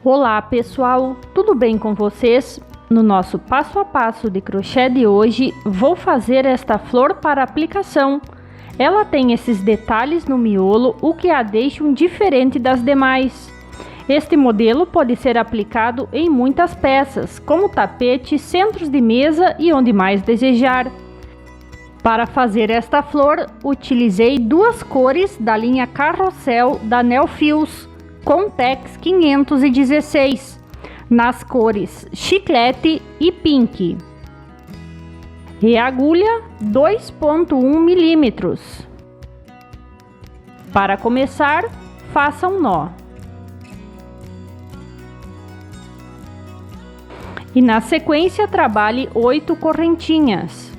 Olá pessoal, tudo bem com vocês? No nosso passo a passo de crochê de hoje, vou fazer esta flor para aplicação. Ela tem esses detalhes no miolo, o que a deixam diferente das demais. Este modelo pode ser aplicado em muitas peças, como tapete, centros de mesa e onde mais desejar. Para fazer esta flor, utilizei duas cores da linha Carrossel da Neofios, Contex 516, nas cores chiclete e pink, e agulha 2,1 mm. Para começar, faça um nó. E na sequência trabalhe 8 correntinhas.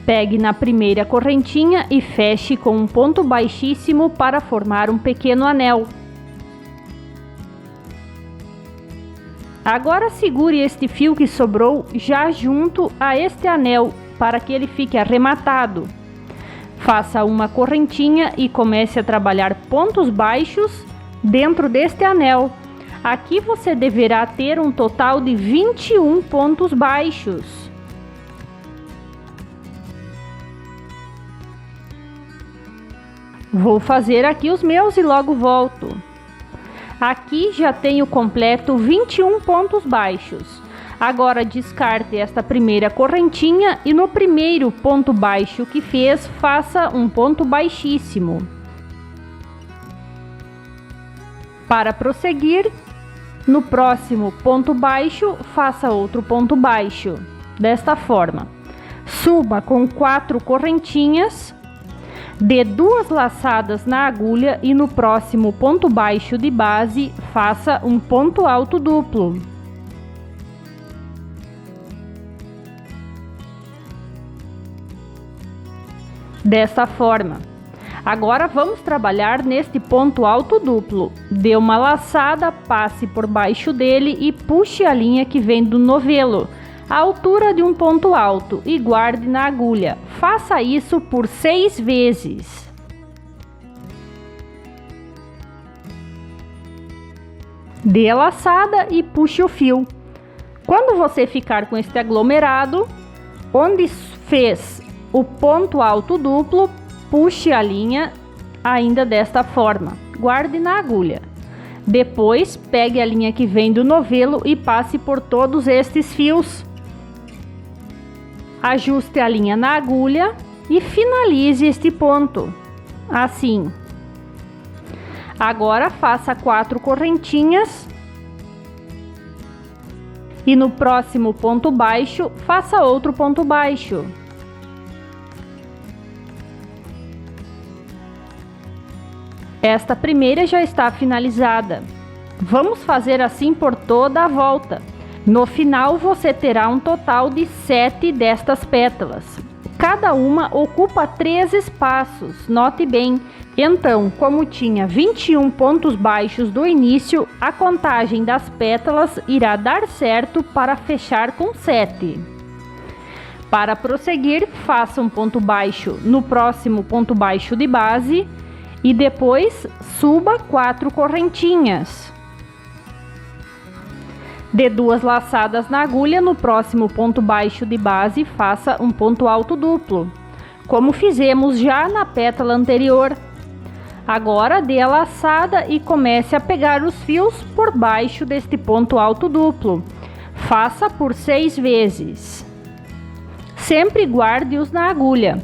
Pegue na primeira correntinha e feche com um ponto baixíssimo para formar um pequeno anel. Agora segure este fio que sobrou já junto a este anel para que ele fique arrematado. Faça uma correntinha e comece a trabalhar pontos baixos dentro deste anel. Aqui você deverá ter um total de 21 pontos baixos. Vou fazer aqui os meus e logo volto. Aqui já tenho completo 21 pontos baixos. Agora descarte esta primeira correntinha e no primeiro ponto baixo que fez, faça um ponto baixíssimo. Para prosseguir, no próximo ponto baixo, faça outro ponto baixo. Desta forma, suba com 4 correntinhas. Dê 2 laçadas na agulha e no próximo ponto baixo de base, faça um ponto alto duplo. Desta forma. Agora vamos trabalhar neste ponto alto duplo. Dê uma laçada, passe por baixo dele e puxe a linha que vem do novelo, a altura de um ponto alto, e guarde na agulha. Faça isso por 6 vezes. Dê a laçada e puxe o fio. Quando você ficar com este aglomerado, onde fez o ponto alto duplo, puxe a linha ainda desta forma. Guarde na agulha. Depois, pegue a linha que vem do novelo e passe por todos estes fios. Ajuste a linha na agulha e finalize este ponto, assim. Agora faça 4 correntinhas e no próximo ponto baixo, faça outro ponto baixo. Esta primeira já está finalizada. Vamos fazer assim por toda a volta. No final, você terá um total de 7 destas pétalas. Cada uma ocupa 3 espaços, note bem. Então, como tinha 21 pontos baixos do início, a contagem das pétalas irá dar certo para fechar com 7. Para prosseguir, faça um ponto baixo no próximo ponto baixo de base e depois suba 4 correntinhas. Dê 2 laçadas na agulha, no próximo ponto baixo de base, faça um ponto alto duplo, como fizemos já na pétala anterior. Agora dê a laçada e comece a pegar os fios por baixo deste ponto alto duplo. Faça por 6 vezes. Sempre guarde-os na agulha.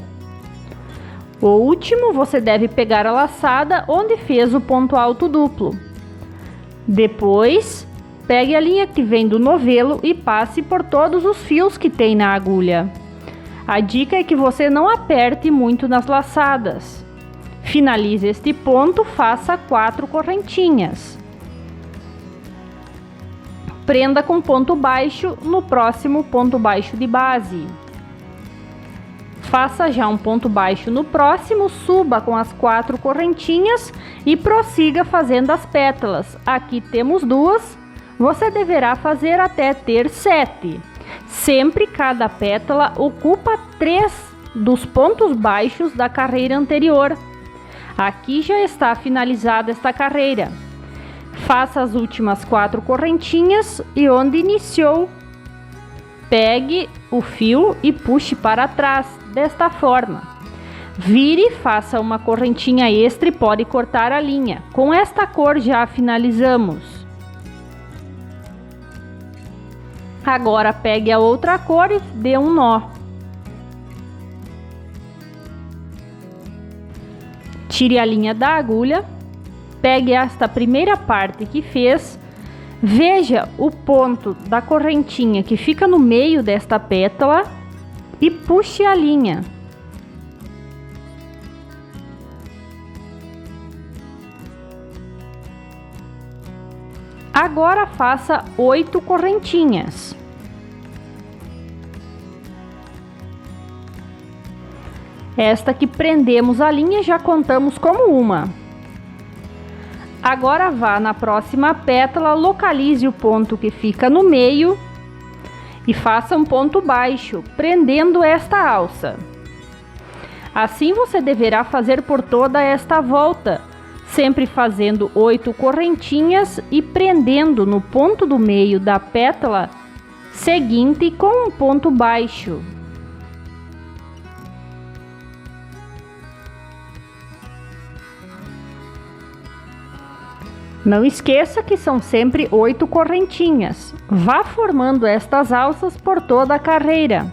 O último, você deve pegar a laçada onde fez o ponto alto duplo. Depois, pegue a linha que vem do novelo e passe por todos os fios que tem na agulha. A dica é que você não aperte muito nas laçadas. Finalize este ponto, faça 4 correntinhas. Prenda com ponto baixo no próximo ponto baixo de base. Faça já um ponto baixo no próximo, suba com as 4 correntinhas e prossiga fazendo as pétalas. Aqui temos 2. Você deverá fazer até ter 7. Sempre cada pétala ocupa 3 dos pontos baixos da carreira anterior. Aqui já está finalizada esta carreira. Faça as últimas 4 correntinhas e onde iniciou, pegue o fio e puxe para trás, desta forma. Vire, faça uma correntinha extra e pode cortar a linha. Com esta cor já finalizamos. Agora pegue a outra cor e dê um nó. Tire a linha da agulha, pegue esta primeira parte que fez, veja o ponto da correntinha que fica no meio desta pétala e puxe a linha. Agora faça 8 correntinhas. Esta que prendemos a linha já contamos como uma. Agora vá na próxima pétala, localize o ponto que fica no meio e faça um ponto baixo, prendendo esta alça. Assim você deverá fazer por toda esta volta, sempre fazendo 8 correntinhas e prendendo no ponto do meio da pétala seguinte com um ponto baixo. Não esqueça que são sempre 8 correntinhas. Vá formando estas alças por toda a carreira.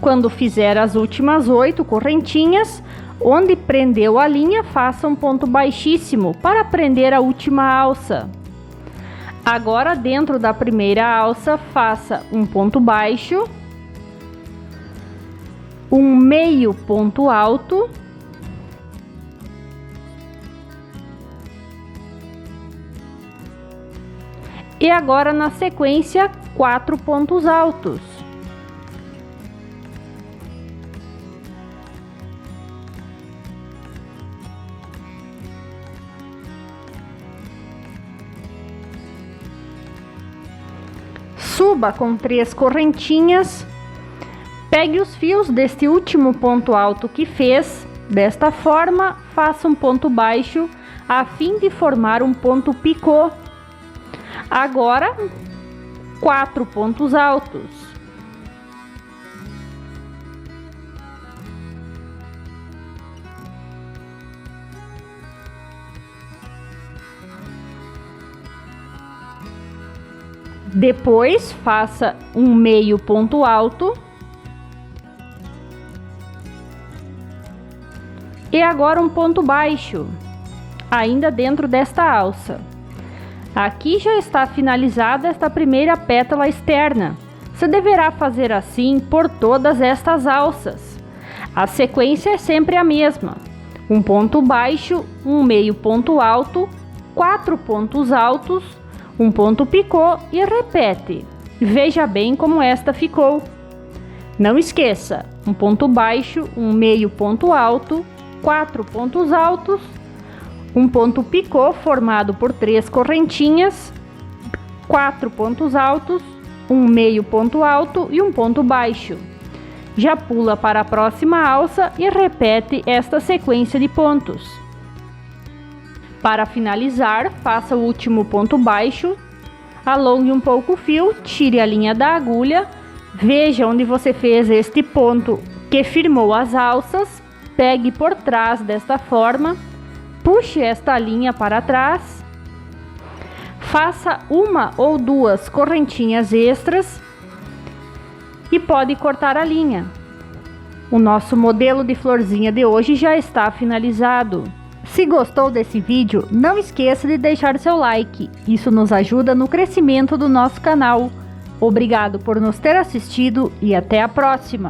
Quando fizer as últimas 8 correntinhas, onde prendeu a linha, faça um ponto baixíssimo para prender a última alça. Agora, dentro da primeira alça, faça um ponto baixo, um meio ponto alto, e agora na sequência 4 pontos altos. Suba com 3 correntinhas, pegue os fios deste último ponto alto que fez, desta forma, faça um ponto baixo a fim de formar um ponto picô. Agora, 4 pontos altos. Depois, faça um meio ponto alto. E agora um ponto baixo, ainda dentro desta alça. Aqui já está finalizada esta primeira pétala externa. Você deverá fazer assim por todas estas alças. A sequência é sempre a mesma. Um ponto baixo, um meio ponto alto, 4 pontos altos, um ponto picô e repete. Veja bem como esta ficou. Não esqueça, um ponto baixo, um meio ponto alto, 4 pontos altos, um ponto picô formado por 3 correntinhas, 4 pontos altos, um meio ponto alto e um ponto baixo. Já pula para a próxima alça e repete esta sequência de pontos. Para finalizar, faça o último ponto baixo, alongue um pouco o fio, tire a linha da agulha, veja onde você fez este ponto que firmou as alças, pegue por trás desta forma, puxe esta linha para trás, faça 1 ou 2 correntinhas extras e pode cortar a linha. O nosso modelo de florzinha de hoje já está finalizado. Se gostou desse vídeo, não esqueça de deixar seu like, isso nos ajuda no crescimento do nosso canal. Obrigado por nos ter assistido e até a próxima!